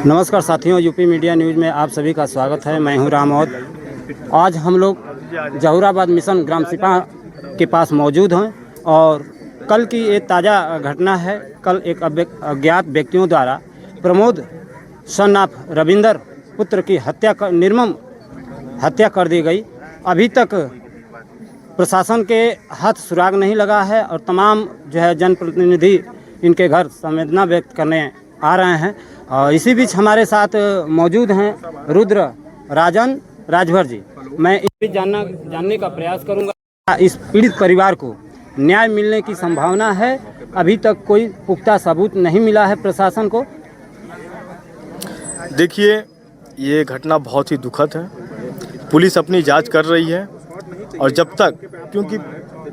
नमस्कार साथियों, UP media news में आप सभी का स्वागत है। मैं हूं रामौद। आज हम लोग जहूराबाद मिशन ग्राम सिपा के पास मौजूद हैं और कल की ये ताज़ा घटना है। कल एक अज्ञात व्यक्तियों द्वारा प्रमोद सन ऑफ रविंदर पुत्र की निर्मम हत्या कर दी गई। अभी तक प्रशासन के हाथ सुराग नहीं लगा है और तमाम जो है जनप्रतिनिधि इनके घर संवेदना व्यक्त करने आ रहे हैं। और इसी बीच हमारे साथ मौजूद हैं रुद्र राजन राजभर जी। मैं इस बीच जानने का प्रयास करूंगा इस पीड़ित परिवार को न्याय मिलने की संभावना है। अभी तक कोई पुख्ता सबूत नहीं मिला है प्रशासन को। देखिए, ये घटना बहुत ही दुखद है। पुलिस अपनी जांच कर रही है और जब तक, क्योंकि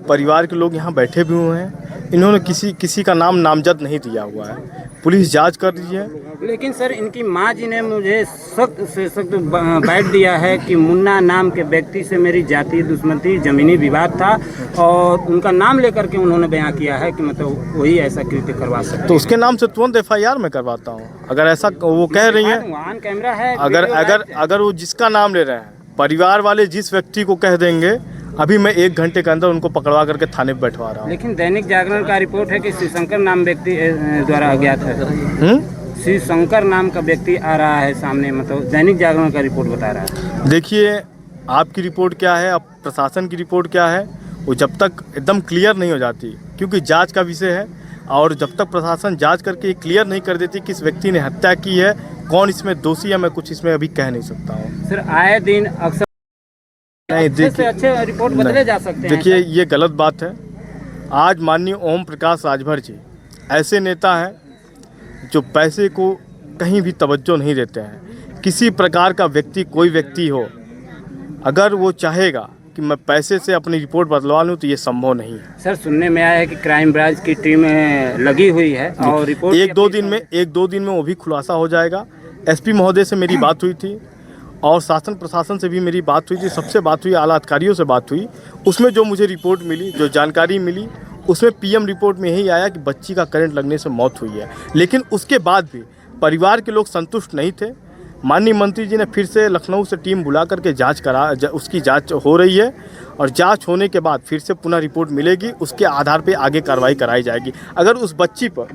परिवार के लोग यहाँ बैठे भी हुए हैं, इन्होंने किसी का नाम नामजद नहीं दिया हुआ है। पुलिस जांच कर रही है। लेकिन सर, इनकी माँ जी ने मुझे सख्त से सख्त बैठ दिया है कि मुन्ना नाम के व्यक्ति से मेरी जातीय दुश्मनी थी, ज़मीनी विवाद था और उनका नाम लेकर के उन्होंने बयां किया है कि मतलब वही ऐसा कृत्य करवा सकते। तो उसके नाम से तुरंत FIR में करवाता हूँ। अगर ऐसा वो कह रही हैं, ऑन कैमरा है। अगर वो जिसका नाम ले रहे हैं, परिवार वाले जिस व्यक्ति को कह देंगे, अभी मैं 1 घंटे के अंदर उनको पकड़वा करके थाने पे बैठवा रहा हूँ। लेकिन दैनिक जागरण का रिपोर्ट है कि शिवशंकर नाम व्यक्ति द्वारा अज्ञात है। शिवशंकर नाम का व्यक्ति आ रहा है सामने, मतलब दैनिक जागरण का रिपोर्ट बता रहा है। देखिए, आपकी रिपोर्ट क्या है, अब प्रशासन की रिपोर्ट क्या है, वो जब तक एकदम क्लियर नहीं हो जाती, क्योंकि जांच का विषय है, और जब तक प्रशासन जांच करके क्लियर नहीं कर देती किस व्यक्ति ने हत्या की है, कौन इसमें दोषी है, मैं कुछ इसमें अभी कह नहीं सकता हूँ। सर, आए दिन अक्सर नहीं, अच्छे रिपोर्ट बदले जा सकते हैं। देखिए, ये गलत बात है। आज माननीय ओम प्रकाश राजभर जी ऐसे नेता हैं जो पैसे को कहीं भी तवज्जो नहीं देते हैं। किसी प्रकार का व्यक्ति, कोई व्यक्ति हो, अगर वो चाहेगा कि मैं पैसे से अपनी रिपोर्ट बदलवा लूँ, तो ये संभव नहीं है। सर, सुनने में आया है कि क्राइम ब्रांच की टीम लगी हुई है और रिपोर्ट एक दो दिन में वो भी खुलासा हो जाएगा। SP महोदय से मेरी बात हुई थी और शासन प्रशासन से भी मेरी बात हुई थी। सबसे बात हुई, आला अधिकारियों से बात हुई। उसमें जो मुझे रिपोर्ट मिली, जो जानकारी मिली, उसमें PM रिपोर्ट में यही आया कि बच्ची का करंट लगने से मौत हुई है। लेकिन उसके बाद भी परिवार के लोग संतुष्ट नहीं थे। माननीय मंत्री जी ने फिर से लखनऊ से टीम बुला करके उसकी जांच हो रही है और जांच होने के बाद फिर से पुनः रिपोर्ट मिलेगी। उसके आधार पे आगे कार्रवाई कराई जाएगी। अगर उस बच्ची को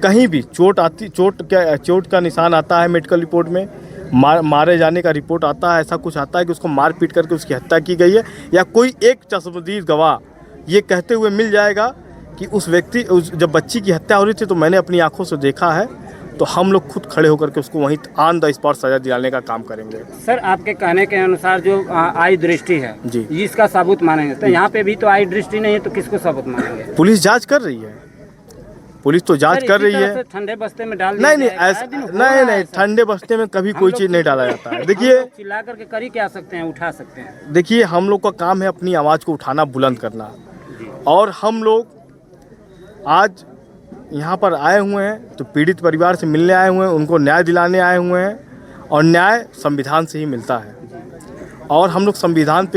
कहीं भी चोट का निशान आता है, मेडिकल रिपोर्ट में मारे जाने का रिपोर्ट आता है, ऐसा कुछ आता है कि उसको मार पीट करके उसकी हत्या की गई है, या कोई एक चश्मदीद गवाह ये कहते हुए मिल जाएगा कि जब बच्ची की हत्या हो रही थी तो मैंने अपनी आंखों से देखा है, तो हम लोग खुद खड़े होकर के उसको वहीं ऑन द स्पॉट सजा दिलाने का काम करेंगे। सर, आपके कहने के अनुसार जो आई दृष्टि है जी, इसका सबूत मानेंगे, तो यहाँ पे भी तो आई दृष्टि नहीं है, तो किसको सबूत मानेंगे? पुलिस जांच कर रही है। पुलिस तो जांच कर रही है। ठंडे बस्ते में डाल नहीं, ठंडे बस्ते में कभी कोई चीज़ नहीं डाला जाता है। देखिए, चिल्ला करके करी क्या सकते हैं, उठा सकते हैं। देखिए, हम लोग का काम है अपनी आवाज़ को उठाना, बुलंद करना, और हम लोग आज यहाँ पर आए हुए हैं तो पीड़ित परिवार से मिलने आए हुए हैं, उनको न्याय दिलाने आए हुए हैं, और न्याय संविधान से ही मिलता है। और हम लोग संविधान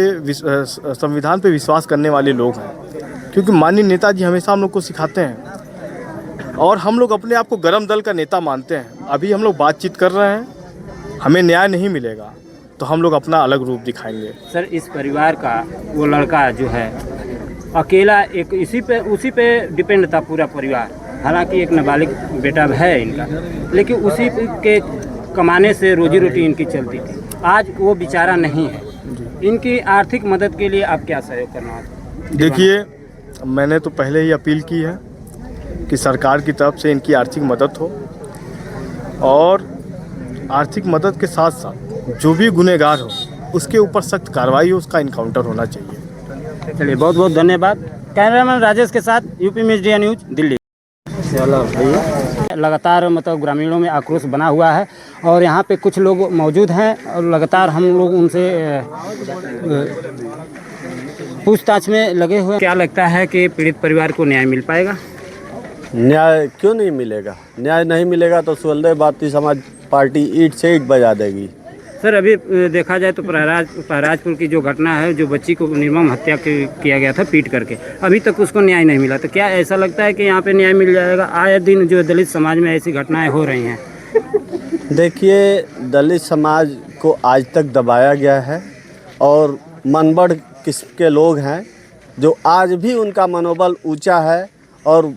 पे विश्वास करने वाले लोग हैं, क्योंकि माननीय नेताजी हमेशा हम लोग को सिखाते हैं, और हम लोग अपने आप को गरम दल का नेता मानते हैं। अभी हम लोग बातचीत कर रहे हैं, हमें न्याय नहीं मिलेगा तो हम लोग अपना अलग रूप दिखाएंगे। सर, इस परिवार का वो लड़का जो है अकेला, एक उसी पे डिपेंड था पूरा परिवार। हालांकि एक नाबालिग बेटा है इनका, लेकिन उसी के कमाने से रोजी रोटी इनकी चलती थी। आज वो बेचारा नहीं है। इनकी आर्थिक मदद के लिए आप क्या सहयोग करना है? देखिए, मैंने तो पहले ही अपील की है कि सरकार की तरफ से इनकी आर्थिक मदद हो, और आर्थिक मदद के साथ साथ जो भी गुनहगार हो उसके ऊपर सख्त कार्रवाई हो, उसका इनकाउंटर होना चाहिए। चलिए, बहुत बहुत धन्यवाद। कैमरामैन राजेश के साथ यूपी मीडिया न्यूज़, दिल्ली। चलो भैया, लगातार मतलब ग्रामीणों में आक्रोश बना हुआ है और यहाँ पे कुछ लोग मौजूद हैं और लगातार हम लोग उनसे पूछताछ में लगे हुए हैं। क्या लगता है कि पीड़ित परिवार को न्याय मिल पाएगा? न्याय क्यों नहीं मिलेगा? न्याय नहीं मिलेगा तो सुहेलदेव भारतीय समाज पार्टी ईंट से ईंट बजा देगी। सर, अभी देखा जाए तो पहराजपुर की जो घटना है, जो बच्ची को निर्मम हत्या किया गया था पीट करके, अभी तक उसको न्याय नहीं मिला। तो क्या ऐसा लगता है कि यहाँ पे न्याय मिल जाएगा? आए दिन जो दलित समाज में ऐसी घटनाएं हो रही हैं, देखिए, दलित समाज को आज तक दबाया गया है और मनबढ़ किस्म के लोग हैं जो आज भी उनका मनोबल ऊंचा है और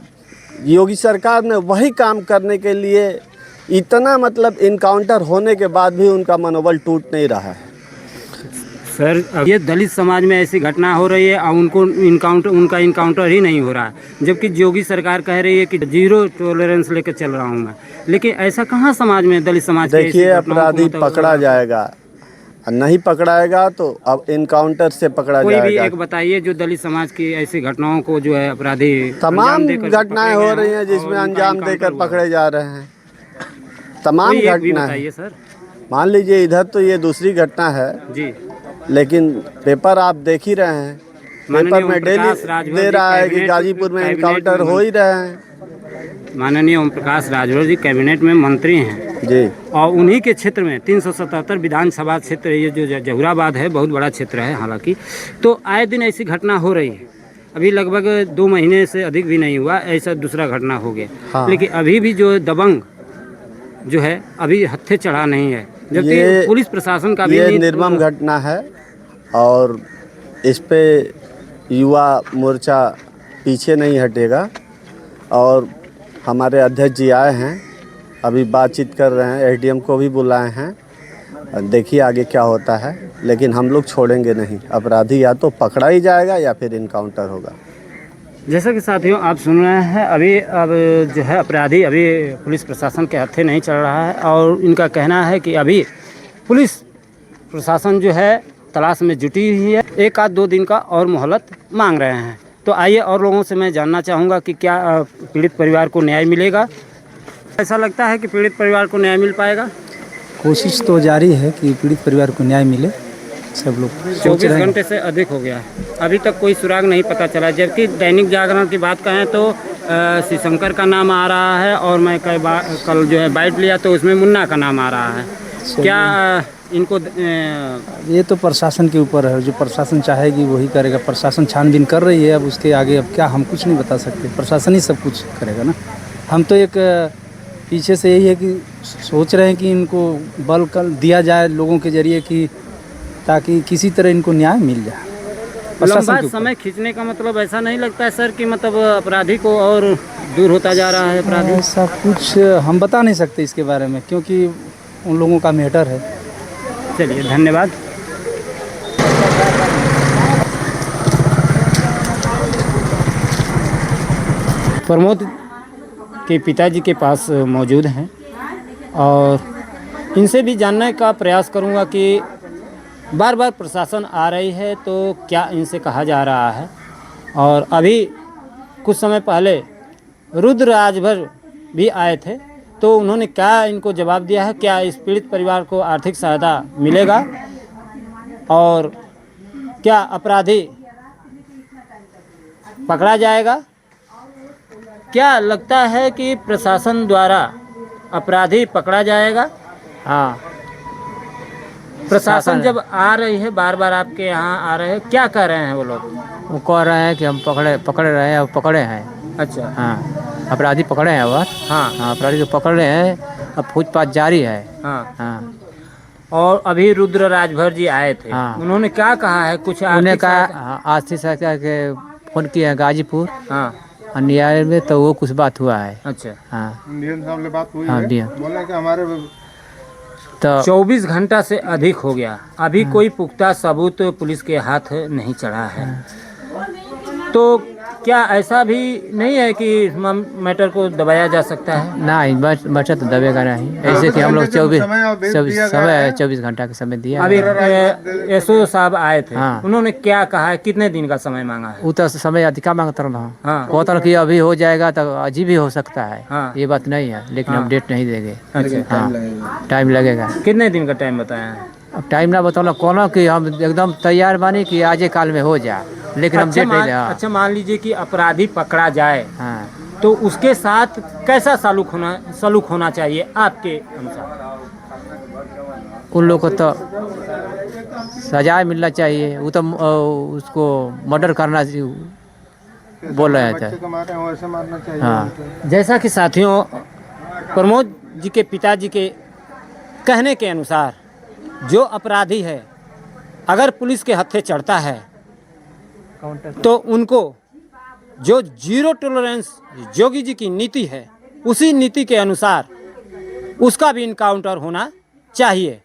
योगी सरकार ने वही काम करने के लिए इतना मतलब इनकाउंटर होने के बाद भी उनका मनोबल टूट नहीं रहा है। सर, अब ये दलित समाज में ऐसी घटना हो रही है और उनका इनकाउंटर ही नहीं हो रहा है, जबकि योगी सरकार कह रही है कि 0 टॉलरेंस लेकर चल रहा हूँ मैं। लेकिन ऐसा कहाँ समाज में दलित समाज की ऐसी देखिए, घटनाओं को अपराधी मतलब पकड़ा जाएगा, नहीं पकड़ाएगा तो अब इनकाउंटर से पकड़ा कोई भी जाएगा। एक बताइए जो दलित समाज की ऐसी घटनाओं को जो है अपराधी तमाम अंजाम देकर घटनाएं पकड़े हो गए रही हों हैं जिसमें और उनका अंजाम इनकाउंटर देकर हुआ। पकड़े जा रहे हैं। तमाम कोई एक भी घटना है। बताइए सर। मान लीजिए इधर तो ये दूसरी घटना है, जी, लेकिन पेपर आप देख ही रहे हैं, माननीय पेपर में ओम प्रकाश डेली राजभर दे जी रहा है कि कैबिनेट गाजीपुर में कैबिनेट इनकाउंटर में हो ही रहे हैं। माननीय ओम प्रकाश राजभर जी कैबिनेट में मंत्री हैं जी, और उन्हीं के क्षेत्र में 377 विधानसभा क्षेत्र, ये जो जहुराबाद है बहुत बड़ा क्षेत्र है हालांकि, तो आए दिन ऐसी घटना हो रही है। अभी लगभग 2 महीने से अधिक भी नहीं हुआ ऐसा दूसरा घटना हो गया। हाँ। लेकिन अभी भी जो दबंग जो है अभी हत्थे चढ़ा नहीं है, जबकि पुलिस प्रशासन का भी ये नहीं- निर्मम घटना है और इस पे युवा मोर्चा पीछे नहीं हटेगा और हमारे अध्यक्ष जी आए हैं, अभी बातचीत कर रहे हैं, एसडीएम को भी बुलाए हैं। देखिए आगे क्या होता है, लेकिन हम लोग छोड़ेंगे नहीं। अपराधी या तो पकड़ा ही जाएगा या फिर इनकाउंटर होगा। जैसा कि साथियों आप सुन रहे हैं, अभी अब जो है अपराधी अभी पुलिस प्रशासन के हत्थे नहीं चढ़ रहा है और इनका कहना है कि अभी पुलिस प्रशासन जो है तलाश में जुटी हुई है, 1-2 दिन का और मोहलत मांग रहे हैं। तो आइए और लोगों से मैं जानना चाहूँगा कि क्या पीड़ित परिवार को न्याय मिलेगा। ऐसा लगता है कि पीड़ित परिवार को न्याय मिल पाएगा। कोशिश तो जारी है कि पीड़ित परिवार को न्याय मिले। सब लोग सोच 24 रहे हैं। घंटे से अधिक हो गया है, अभी तक कोई सुराग नहीं पता चला। जबकि दैनिक जागरण की बात कहें तो शिवशंकर का नाम आ रहा है और मैं कल जो है बाइट लिया तो उसमें मुन्ना का नाम आ रहा है। क्या इनको ये तो प्रशासन के ऊपर है, जो प्रशासन चाहेगी वही करेगा। प्रशासन छानबीन कर रही है, अब उसके आगे अब क्या हम कुछ नहीं बता सकते। प्रशासन ही सब कुछ करेगा ना। हम तो एक पीछे से यही है कि सोच रहे हैं कि इनको बल कर दिया जाए लोगों के जरिए कि ताकि किसी तरह इनको न्याय मिल जाए। प्रशासन लंबा के ऊपर। समय खींचने का मतलब ऐसा नहीं लगता है सर कि मतलब अपराधी को और दूर होता जा रहा है अपराधी? ऐसा कुछ हम बता नहीं सकते इसके बारे में, क्योंकि उन लोगों का मैटर है। चलिए, धन्यवाद। प्रमोद के पिताजी के पास मौजूद हैं और इनसे भी जानने का प्रयास करूंगा कि बार बार प्रशासन आ रही है तो क्या इनसे कहा जा रहा है। और अभी कुछ समय पहले रुद्र राजभर भी आए थे तो उन्होंने क्या इनको जवाब दिया है, क्या इस पीड़ित परिवार को आर्थिक सहायता मिलेगा और क्या अपराधी पकड़ा जाएगा। क्या लगता है कि प्रशासन द्वारा अपराधी पकड़ा जाएगा? हाँ, प्रशासन जब आ रही है, बार बार आपके यहाँ आ रहे हैं, क्या कह रहे हैं वो लोग? वो कह रहे हैं कि हम पकड़े रहे हैं और पकड़े हैं। अच्छा, हाँ, अपराधी पकड़े हैं और हाँ अपराधी को पकड़ रहे हैं, अब पूछताछ जारी है। हाँ। हाँ, और अभी रुद्र राजभर जी आए थे, हाँ। उन्होंने क्या कहा है? कुछ उन्हें आर्थिक कहा सहायता- हाँ, आर्थिक सहायता के फोन किया है गाजीपुर हाँ, और न्यायालय में, तो वो कुछ बात हुआ है। अच्छा। हाँ, डीएम साहब से बात हुई हाँ, है, डीएम। बोला कि हमारे तो 24 घंटा से अधिक हो गया, अभी कोई पुख्ता सबूत पुलिस के हाथ नहीं चढ़ा है। तो क्या ऐसा भी नहीं है कि इस मैटर को दबाया जा सकता है? ना बचा तो दबेगा नहीं, ऐसे कि हम लोग 24 घंटा का समय दिया अभी है। एसओ साहब आए थे, हाँ। उन्होंने क्या कहा है, कितने दिन का समय मांगा है? वो तो समय अधिका मांगता रहा। हाँ। कहता कि अभी हो जाएगा तो अजीब भी हो सकता है। हाँ। ये बात नहीं है, लेकिन हाँ। हम डेट नहीं देंगे। अच्छा, हाँ, टाइम लगेगा। कितने दिन का टाइम बताया है? अब टाइम ना बताओ कोनो कि हम एकदम तैयार बानी कि आजे काल में हो जाए, लेकिन हम डेट नहीं दे। हाँ। अच्छा, मान लीजिए कि अपराधी पकड़ा जाए हाँ, तो उसके साथ कैसा सलूक होना चाहिए आपके अनुसार? उन लोग को तो सजा मिलना चाहिए। वो तो उसको मर्डर करना बोल रहे थे। बच्चे को मारे हैं वैसे मारना चाहिए। हाँ, जैसा कि साथियों प्रमोद जी के पिताजी के कहने के अनुसार जो अपराधी है अगर पुलिस के हत्थे चढ़ता है तो उनको जो जीरो टॉलरेंस जोगी जी की नीति है उसी नीति के अनुसार उसका भी इनकाउंटर होना चाहिए।